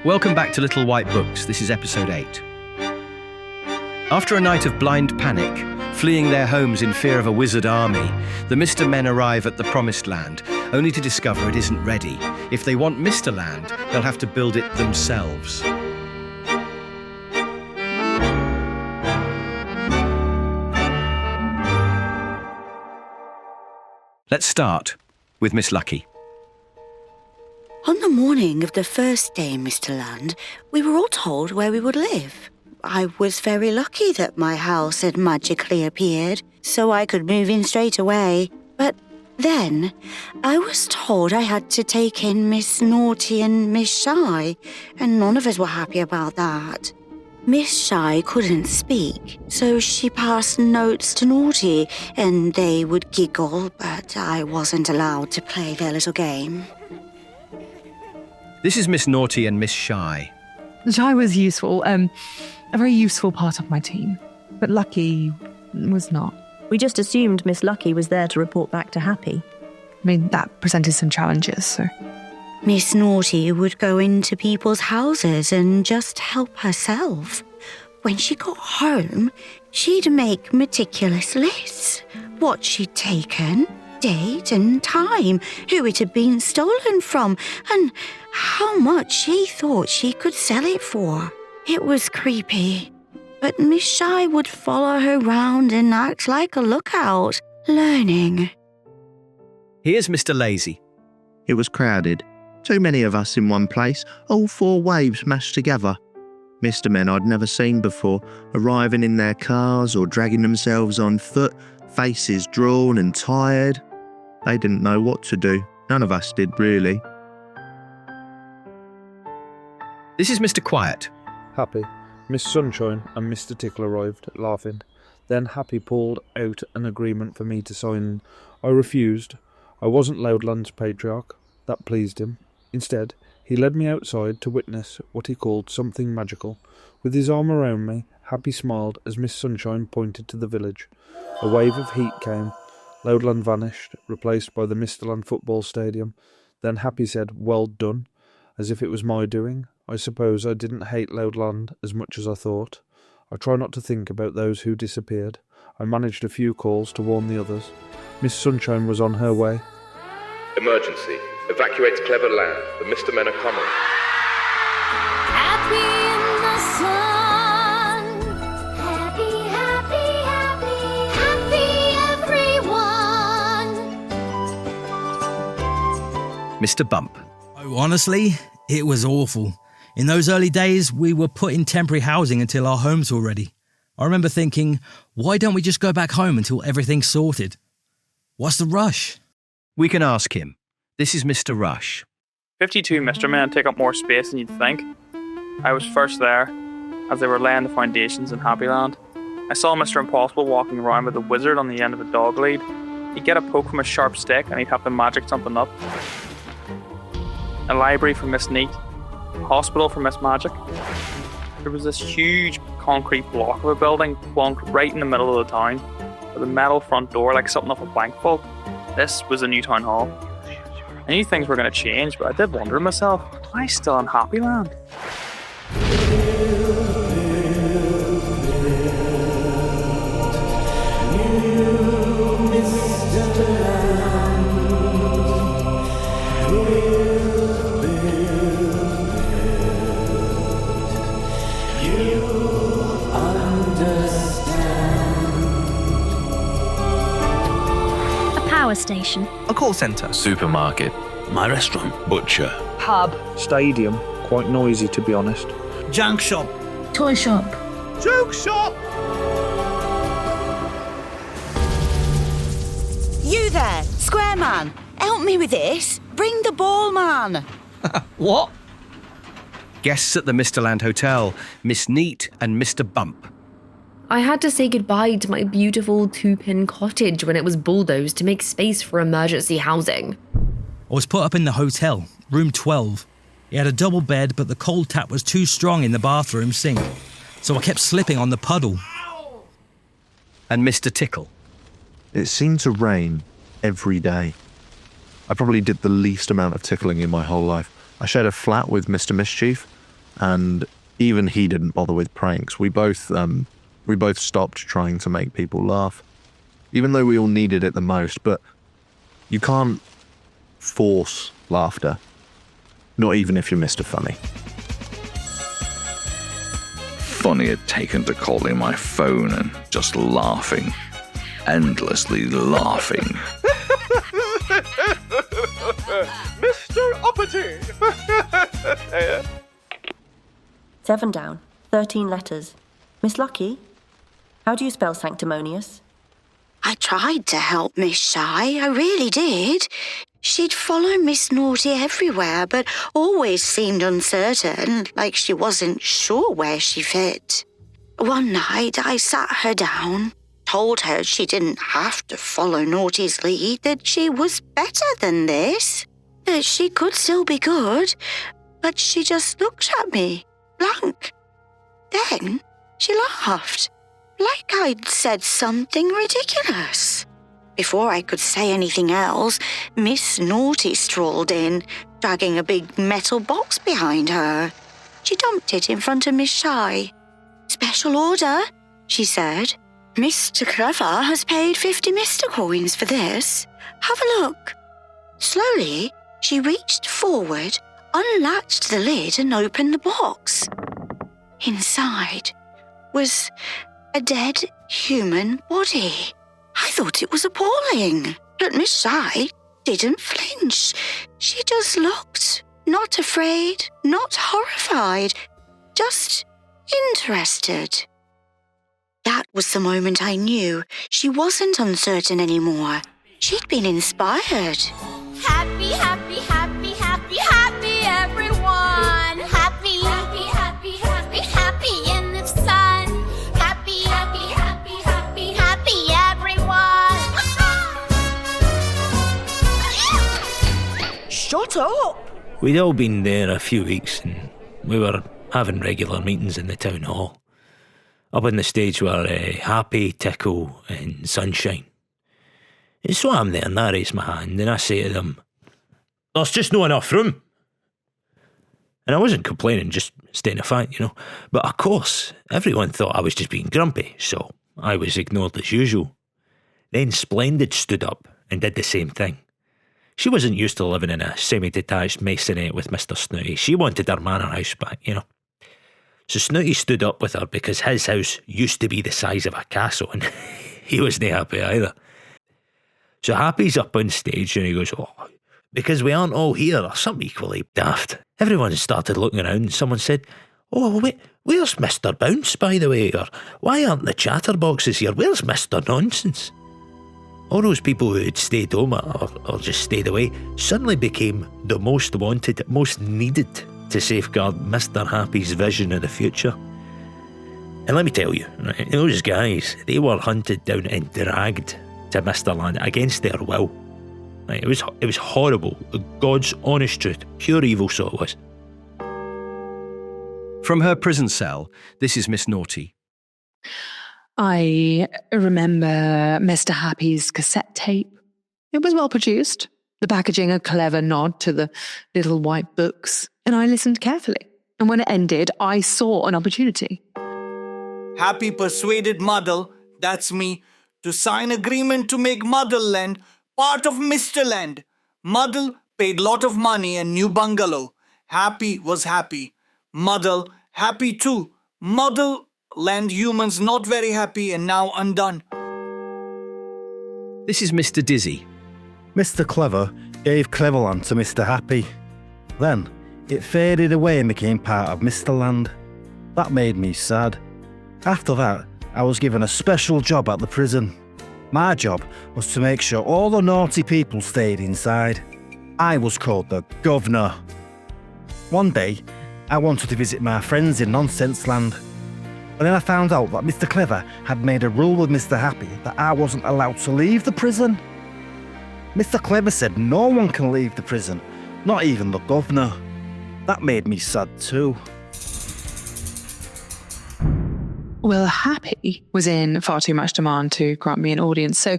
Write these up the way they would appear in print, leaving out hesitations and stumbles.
Welcome back to Little White Books. This is Episode 8. After a night of blind panic, fleeing their homes in fear of a wizard army, the Mr. Men arrive at the Promised Land, only to discover it isn't ready. If they want Misterland, they'll have to build it themselves. Let's start with Miss Lucky. On the morning of the first day in Misterland, we were all told where we would live. I was very lucky that my house had magically appeared, so I could move in straight away. But then, I was told I had to take in Miss Snooty and Miss Shy, and none of us were happy about that. Miss Shy couldn't speak, so she passed notes to Naughty, and they would giggle, but I wasn't allowed to play their little game. This is Miss Naughty and Miss Shy. Shy was useful, a very useful part of my team, but Lucky was not. We just assumed Miss Lucky was there to report back to Happy. I mean, that presented some challenges, so... Miss Naughty would go into people's houses and just help herself. When she got home, she'd make meticulous lists. What she'd taken, date and time, who it had been stolen from, and how much she thought she could sell it for. It was creepy. But Miss Shy would follow her round and act like a lookout, learning. Here's Mr. Lazy. It was crowded. Too many of us in one place, all 4 waves mashed together. Mr. Men I'd never seen before, arriving in their cars or dragging themselves on foot, faces drawn and tired. They didn't know what to do. None of us did, really. This is Mr. Quiet. Happy, Miss Sunshine and Mr. Tickle arrived, laughing. Then Happy pulled out an agreement for me to sign. I refused. I wasn't Loudland's patriarch. That pleased him. Instead, he led me outside to witness what he called something magical. With his arm around me, Happy smiled as Miss Sunshine pointed to the village. A wave of heat came. Loudland vanished, replaced by the Misterland football stadium. Then Happy said, "Well done," as if it was my doing. I suppose I didn't hate Loudland as much as I thought. I try not to think about those who disappeared. I managed a few calls to warn the others. Miss Sunshine was on her way. Emergency. Evacuate Clever Land. The Mr. Men are coming. Happy in the sun. Happy, happy, happy. Happy everyone. Mr. Bump. Oh, honestly, it was awful. In those early days, we were put in temporary housing until our homes were ready. I remember thinking, why don't we just go back home until everything's sorted? What's the rush? We can ask him. This is Mr. Rush. 52 Mr. Men take up more space than you'd think. I was first there, as they were laying the foundations in Happyland. I saw Mr. Impossible walking around with a wizard on the end of a dog lead. He'd get a poke from a sharp stick and he'd have to magic something up. A library for Miss Neat. A hospital for Miss Magic. There was this huge concrete block of a building plonked right in the middle of the town, with a metal front door like something off a bank vault. This was the new town hall. I knew things were going to change, but I did wonder to myself, am I still in Happyland? Power station. A call centre. Supermarket. My restaurant. Butcher. Pub. Stadium. Quite noisy, to be honest. Junk shop. Toy shop. Joke shop. You there, square man. Help me with this. Bring the ball, man. What? Guests at the Misterland Hotel, Miss Neat and Mr. Bump. I had to say goodbye to my beautiful 2-pin cottage when it was bulldozed to make space for emergency housing. I was put up in the hotel, room 12. It had a double bed, but the cold tap was too strong in the bathroom sink, so I kept slipping on the puddle. And Mr. Tickle. It seemed to rain every day. I probably did the least amount of tickling in my whole life. I shared a flat with Mr. Mischief. and even he didn't bother with pranks. We both stopped trying to make people laugh, even though we all needed it the most. But you can't force laughter, not even if you're Mr. Funny. Funny had taken to calling my phone and just laughing, endlessly laughing. Mr. Uppity! 7 down, 13 letters. Miss Lucky, how do you spell sanctimonious? I tried to help Miss Shy, I really did. She'd follow Miss Naughty everywhere, but always seemed uncertain, like she wasn't sure where she fit. One night I sat her down, told her she didn't have to follow Naughty's lead, that she was better than this, that she could still be good, but she just looked at me, blank. Then she laughed, like I'd said something ridiculous. Before I could say anything else, Miss Naughty strolled in, dragging a big metal box behind her. She dumped it in front of Miss Shy. "Special order," she said. "Mr. Clever has paid 50 Mr. coins for this. Have a look." Slowly, she reached forward, unlatched the lid and opened the box. Inside was a dead human body. I thought it was appalling, but Miss Shy didn't flinch. She just looked, not afraid, not horrified, just interested. That was the moment I knew she wasn't uncertain anymore. She'd been inspired. Happy, happy, happy, happy, happy, everyone. Happy, happy, happy, happy, happy in the sun. Happy, happy, happy, happy, happy, everyone. Shut up! We'd all been there a few weeks and we were having regular meetings in the town hall. Up on the stage were Happy, Tickle and Sunshine. And so I'm there and I raise my hand and I say to them, "There's just not enough room." And I wasn't complaining, just stating a fact, you know. But of course, everyone thought I was just being grumpy, so I was ignored as usual. Then Splendid stood up and did the same thing. She wasn't used to living in a semi-detached masonette with Mr. Snooty. She wanted her manor house back, you know. So Snooty stood up with her because his house used to be the size of a castle and he wasn't happy either. So Happy's up on stage and he goes, "Oh, because we aren't all here," or something equally daft. Everyone started looking around and someone said, "Oh, wait, where's Mr. Bounce, by the way?" Or, "Why aren't the chatterboxes here? Where's Mr. Nonsense?" All those people who had stayed home or just stayed away suddenly became the most wanted, most needed to safeguard Mr. Happy's vision of the future. And let me tell you, right, those guys, they were hunted down and dragged to Misterland against their will. Right, it was horrible, God's honest truth, pure evil, so it was. From her prison cell, this is Miss Naughty. I remember Mr. Happy's cassette tape. It was well produced, the packaging a clever nod to the little white books, and I listened carefully. And when it ended, I saw an opportunity. Happy persuaded Muddle, that's me, to sign agreement to make Muddleland part of Misterland. Muddle paid lot of money and new bungalow. Happy was happy. Muddle happy too. Muddle land humans not very happy and now undone. This is Mr. Dizzy. Mr. Clever gave Cleverland to Mr. Happy. Then it faded away and became part of Misterland. That made me sad. After that, I was given a special job at the prison. My job was to make sure all the naughty people stayed inside. I was called the Governor. One day, I wanted to visit my friends in Nonsense Land. But then I found out that Mr. Clever had made a rule with Mr. Happy that I wasn't allowed to leave the prison. Mr. Clever said no one can leave the prison, not even the Governor. That made me sad too. Well, Happy was in far too much demand to grant me an audience, so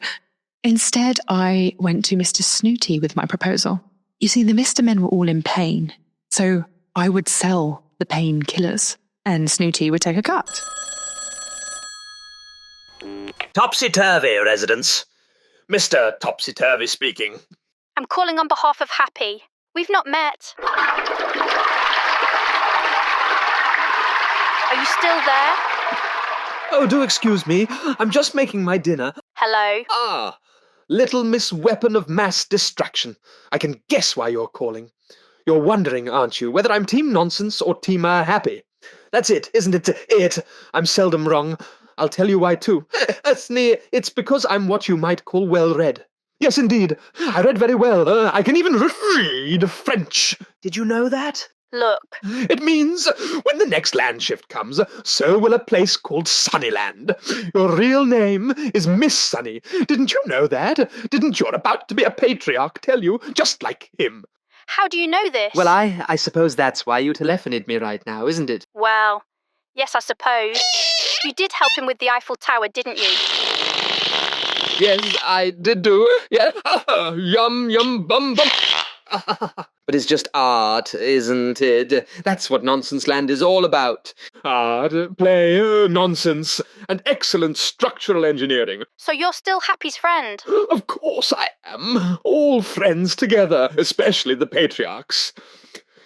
instead I went to Mr. Snooty with my proposal. You see, the Mr. Men were all in pain, so I would sell the painkillers, and Snooty would take a cut. Topsy-turvy, residents. Mr. Topsy-turvy speaking. I'm calling on behalf of Happy. We've not met. Are you still there? Oh, do excuse me. I'm just making my dinner. Hello. Ah, little Miss Weapon of Mass Distraction. I can guess why you're calling. You're wondering, aren't you, whether I'm Team Nonsense or Team Happy? That's it, isn't it? It. I'm seldom wrong. I'll tell you why, too. It's because I'm what you might call well-read. Yes, indeed. I read very well. I can even read French. Did you know that? Look. It means when the next land shift comes, so will a place called Sunnyland. Your real name is Miss Sunny. Didn't you know that? Didn't your about-to-be-a patriarch tell you, just like him? How do you know this? Well, I suppose that's why you telephoned me right now, isn't it? Well, yes, I suppose. You did help him with the Eiffel Tower, didn't you? Yes, I did do. Yeah. Yum, yum, bum, bum. But it's just art, isn't it? That's what Nonsense Land is all about. Art, play, nonsense, and excellent structural engineering. So you're still Happy's friend? Of course I am. All friends together, especially the patriarchs.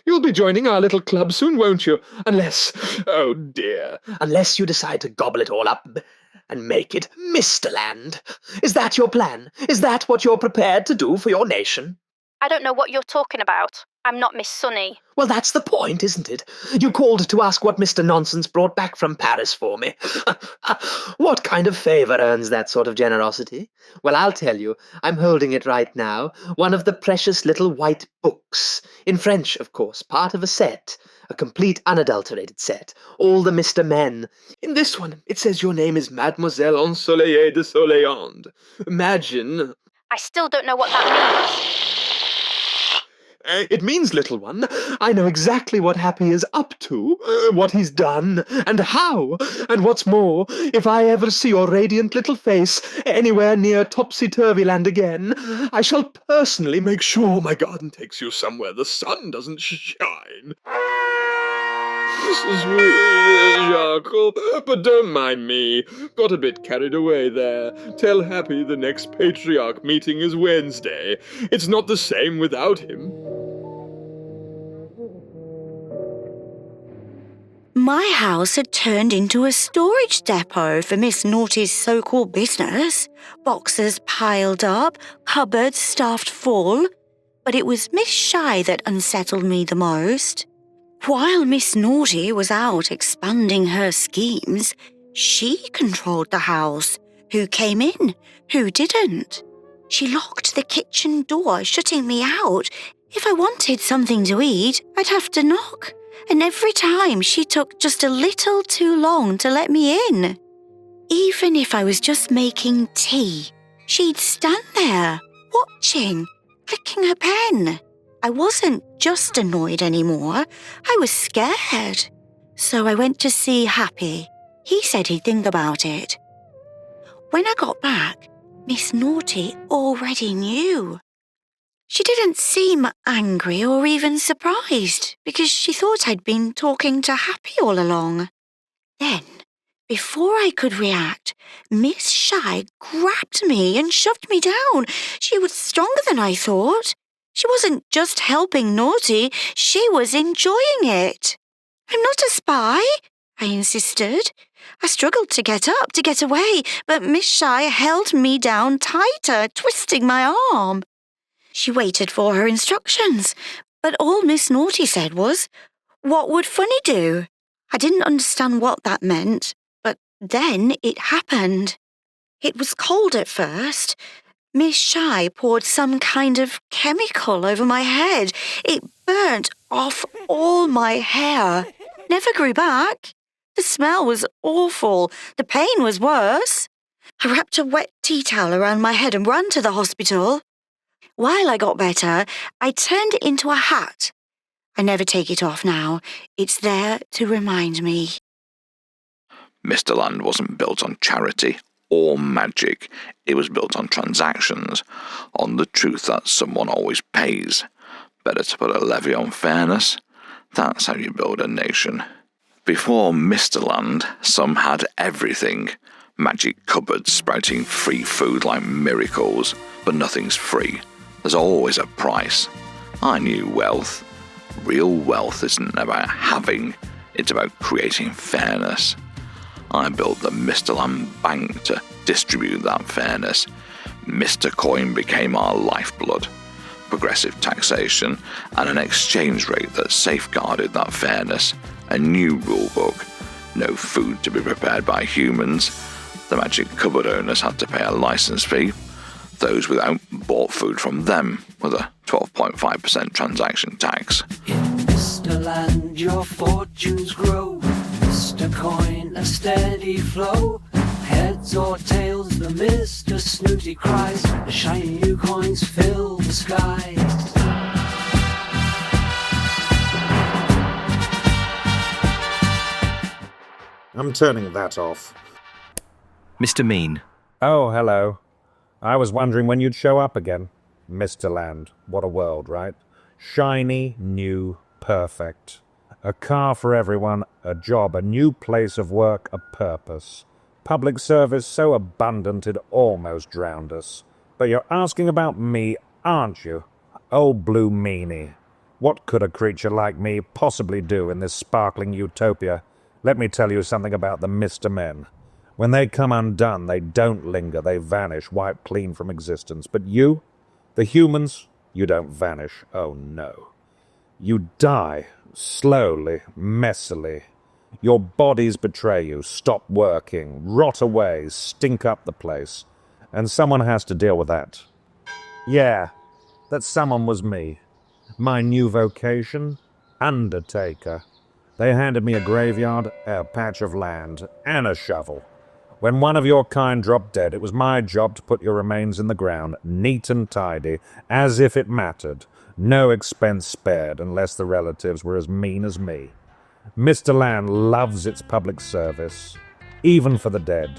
You'll be joining our little club soon, won't you? Unless, oh dear, unless you decide to gobble it all up and make it Misterland. Is that your plan? Is that what you're prepared to do for your nation? I don't know what you're talking about. I'm not Miss Sunny. Well, that's the point, isn't it? You called to ask what Mr. Nonsense brought back from Paris for me. What kind of favour earns that sort of generosity? Well, I'll tell you. I'm holding it right now. One of the precious little white books. In French, of course. Part of a set. A complete unadulterated set. All the Mr. Men. In this one, it says your name is Mademoiselle Ensoleillée de Soleilland. Imagine. I still don't know what that means. It means, little one, I know exactly what Happy is up to, what he's done, and how. And what's more, if I ever see your radiant little face anywhere near Topsy-Turvy Land again, I shall personally make sure my garden takes you somewhere the sun doesn't shine. Sweet Jacob, but don't mind me. Got a bit carried away there. Tell Happy the next patriarch meeting is Wednesday. It's not the same without him. My house had turned into a storage depot for Miss Naughty's so-called business. Boxes piled up, cupboards stuffed full. But it was Miss Shy that unsettled me the most. While Miss Naughty was out expanding her schemes, she controlled the house. Who came in, who didn't. She locked the kitchen door, shutting me out. If I wanted something to eat, I'd have to knock. And every time she took just a little too long to let me in. Even if I was just making tea, she'd stand there, watching, clicking her pen. I wasn't just annoyed anymore, I was scared. So I went to see Happy. He said he'd think about it. When I got back, Miss Naughty already knew. She didn't seem angry or even surprised because she thought I'd been talking to Happy all along. Then, before I could react, Miss Shy grabbed me and shoved me down. She was stronger than I thought. She wasn't just helping Naughty, she was enjoying it. I'm not a spy, I insisted. I struggled to get up, to get away, but Miss Shy held me down tighter, twisting my arm. She waited for her instructions, but all Miss Naughty said was, "What would Funny do?" I didn't understand what that meant, but then it happened. It was cold at first. Miss Shy poured some kind of chemical over my head. It burnt off all my hair. Never grew back. The smell was awful. The pain was worse. I wrapped a wet tea towel around my head and ran to the hospital. While I got better, I turned it into a hat. I never take it off now. It's there to remind me. Misterland wasn't built on charity or magic. It was built on transactions, on the truth that someone always pays. Better to put a levy on fairness That's how you build a nation. Before Misterland, some had everything. Magic cupboards sprouting free food like miracles, but nothing's free. There's always a price. I knew wealth. Real wealth isn't about having, it's about creating fairness. I built the Misterland Bank to distribute that fairness. Mr. Coin became our lifeblood. Progressive taxation and an exchange rate that safeguarded that fairness. A new rulebook. No food to be prepared by humans. The magic cupboard owners had to pay a license fee. Those without bought food from them with a 12.5% transaction tax. Misterland, your fortunes grow. Mr. Coin, a steady flow. Heads or tails, the Mr. Snooty cries. The shiny new coins fill the skies. I'm turning that off. Mr. Mean. Oh, hello. I was wondering when you'd show up again. Misterland. What a world, right? Shiny, new, perfect. A car for everyone, a job, a new place of work, a purpose. Public service so abundant it almost drowned us. But you're asking about me, aren't you? Old blue meanie. What could a creature like me possibly do in this sparkling utopia? Let me tell you something about the Mr. Men. When they come undone, they don't linger, they vanish, wiped clean from existence. But you, the humans, you don't vanish. Oh no. You die, slowly, messily. Your bodies betray you, stop working, rot away, stink up the place. And someone has to deal with that. Yeah, that someone was me. My new vocation? Undertaker. They handed me a graveyard, a patch of land, and a shovel. When one of your kind dropped dead, it was my job to put your remains in the ground, neat and tidy, as if it mattered. No expense spared, unless the relatives were as mean as me. Misterland loves its public service, even for the dead.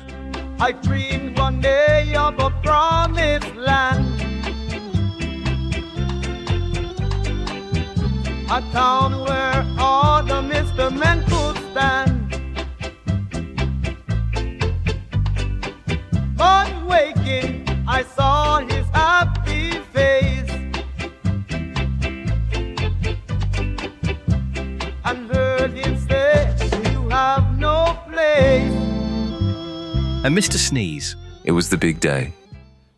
I dreamed one day of a promised land, a town where all the Mr. Men could stand. But waking, I saw his happy face and heard him say, "You have no place." And Mr. Sneeze. It was the big day,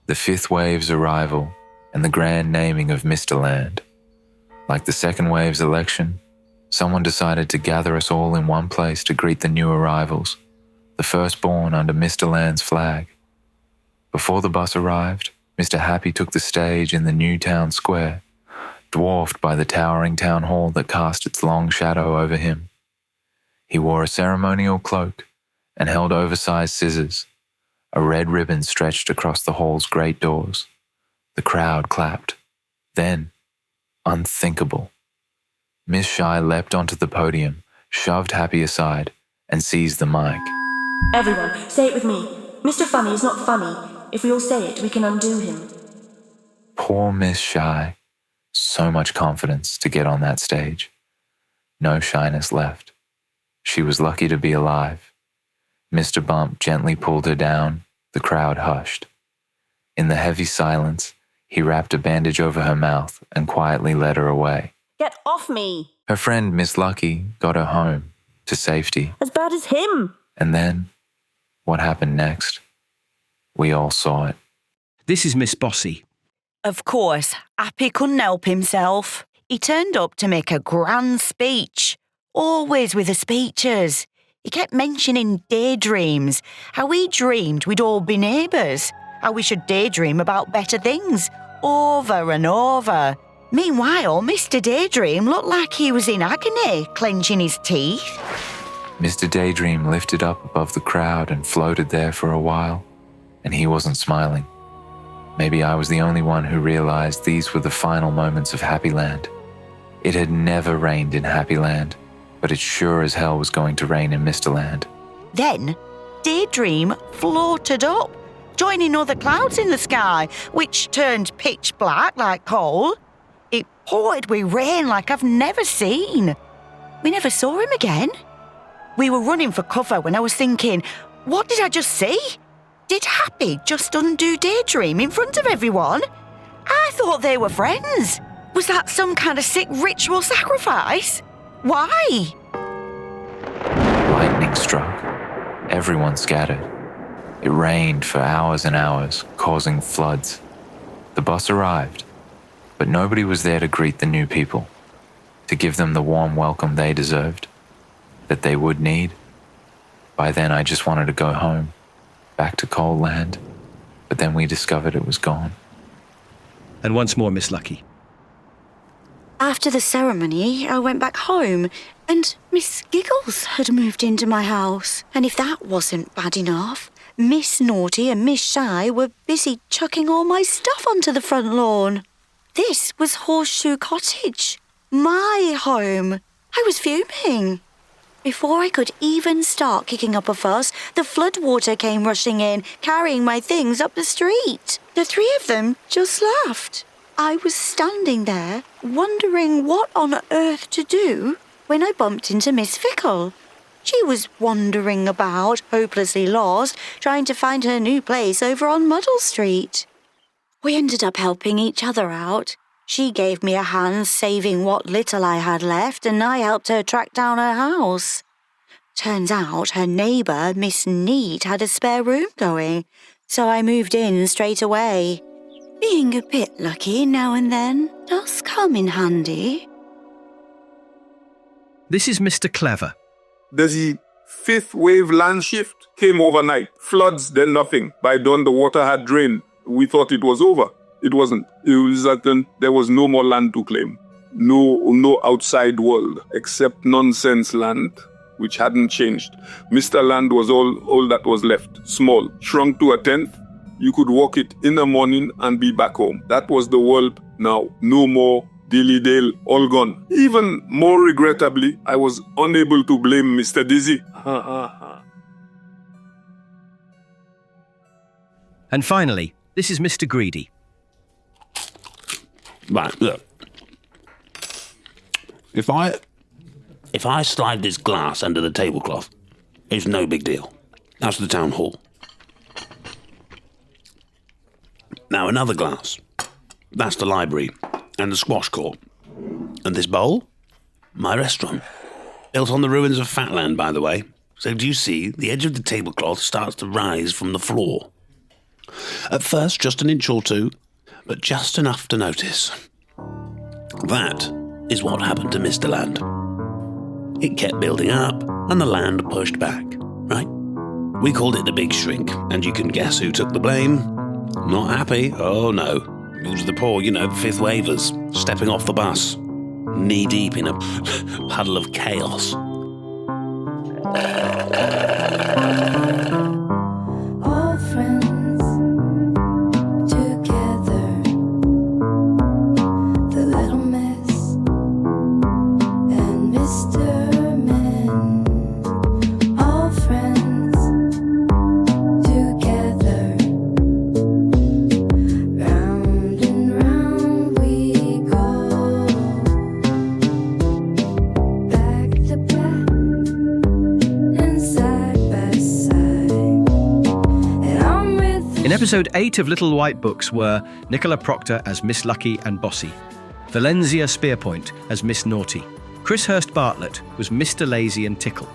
the fifth wave's arrival, and the grand naming of Misterland. Like the second wave's election, someone decided to gather us all in one place to greet the new arrivals, the firstborn under Misterland's flag. Before the bus arrived, Mr. Happy took the stage in the new town square, dwarfed by the towering town hall that cast its long shadow over him. He wore a ceremonial cloak and held oversized scissors. A red ribbon stretched across the hall's great doors. The crowd clapped. Then, unthinkable, Miss Shy leapt onto the podium, shoved Happy aside, and seized the mic. Everyone, say it with me. Mr. Funny is not funny. If we all say it, we can undo him. Poor Miss Shy. So much confidence to get on that stage. No shyness left. She was lucky to be alive. Mr. Bump gently pulled her down. The crowd hushed. In the heavy silence, he wrapped a bandage over her mouth and quietly led her away. Get off me! Her friend Miss Lucky got her home, to safety. As bad as him! And then, what happened next? We all saw it. This is Miss Bossy. Of course, Happy couldn't help himself. He turned up to make a grand speech. Always with the speeches. He kept mentioning daydreams, how he dreamed we'd all be neighbours, how we should daydream about better things, over and over. Meanwhile, Mr. Daydream looked like he was in agony, clenching his teeth. Mr. Daydream lifted up above the crowd and floated there for a while, and he wasn't smiling. Maybe I was the only one who realized these were the final moments of Happyland. It had never rained in Happyland, but it sure as hell was going to rain in Misterland. Then, Daydream floated up, joining other clouds in the sky, which turned pitch black like coal. It poured with rain like I've never seen. we never saw him again. We were running for cover when I was thinking, what did I just see? Did Happy just undo Daydream in front of everyone? I thought they were friends. Was that some kind of sick ritual sacrifice? Why? Lightning struck. Everyone scattered. It rained for hours and hours, causing floods. The bus arrived, but nobody was there to greet the new people, to give them the warm welcome they deserved, that they would need. By then, I just wanted to go home, back to Cold Land, but then we discovered it was gone. And once more, Miss Lucky. After the ceremony, I went back home, and Miss Giggles had moved into my house. And if that wasn't bad enough, Miss Naughty and Miss Shy were busy chucking all my stuff onto the front lawn. This was Horseshoe Cottage, my home. I was fuming. Before I could even start kicking up a fuss, the floodwater came rushing in, carrying my things up the street. The three of them just laughed. I was standing there, wondering what on earth to do, when I bumped into Miss Fickle. She was wandering about, hopelessly lost, trying to find her new place over on Muddle Street. We ended up helping each other out. She gave me a hand saving what little I had left, and I helped her track down her house. Turns out her neighbour, Miss Neat, had a spare room going, so I moved in straight away. Being a bit lucky now and then does come in handy. This is Mr. Clever. The fifth wave land shift came overnight. Floods, then nothing. By dawn, the water had drained. We thought it was over. It wasn't. It was that there was no more land to claim. No outside world, except nonsense land, which hadn't changed. Misterland was all that was left. Small, shrunk to a tenth. You could walk it in the morning and be back home. That was the world now. No more dilly-dale, all gone. Even more regrettably, I was unable to blame Mr. Dizzy. And finally, this is Mr. Greedy. Right, look. If I slide this glass under the tablecloth, it's no big deal. That's the town hall. Now another glass. That's the library and the squash court. And this bowl? My restaurant. Built on the ruins of Fatland, by the way. So do you see, the edge of the tablecloth starts to rise from the floor. At first, just an inch or two, but just enough to notice. That is what happened to Misterland. It kept building up, and the land pushed back, right? We called it the Big Shrink, and you can guess who took the blame? Not happy, oh no. It was the poor, fifth wavers, stepping off the bus, knee-deep in a puddle of chaos. All friends together, the Little Miss and Mr. Men. All friends together, round and round we go, back to back and side by side. And I'm with In episode 8 of Little White Books were Nicola Proctor as Miss Lucky and Bossy, Velenzia Spearpoint as Miss Naughty, Chris Hirst-Bartlett was Mr. Lazy and Tickle,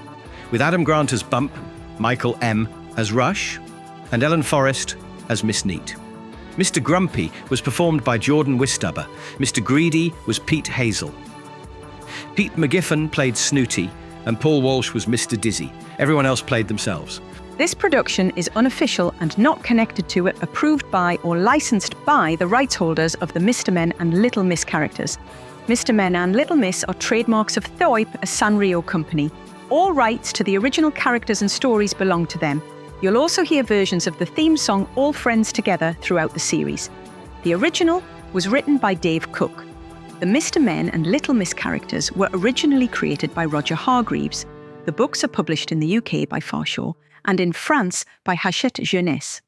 with Adam Grant as Bump, Michael M. as Rush, and Ellen Forrest as Miss Neat. Mr. Grumpy was performed by Jordan Wistuba. Mr. Greedy was Pete Hazell. Pete McGiffen played Snooty, and Paul Walsh was Mr. Dizzy. Everyone else played themselves. This production is unofficial and not connected to it, approved by or licensed by the rights holders of the Mr. Men and Little Miss characters. Mr. Men and Little Miss are trademarks of THOIP, a Sanrio company. All rights to the original characters and stories belong to them. You'll also hear versions of the theme song All Friends Together throughout the series. The original was written by Dave Cook. The Mr. Men and Little Miss characters were originally created by Roger Hargreaves. The books are published in the UK by Farshawe and in France by Hachette Jeunesse.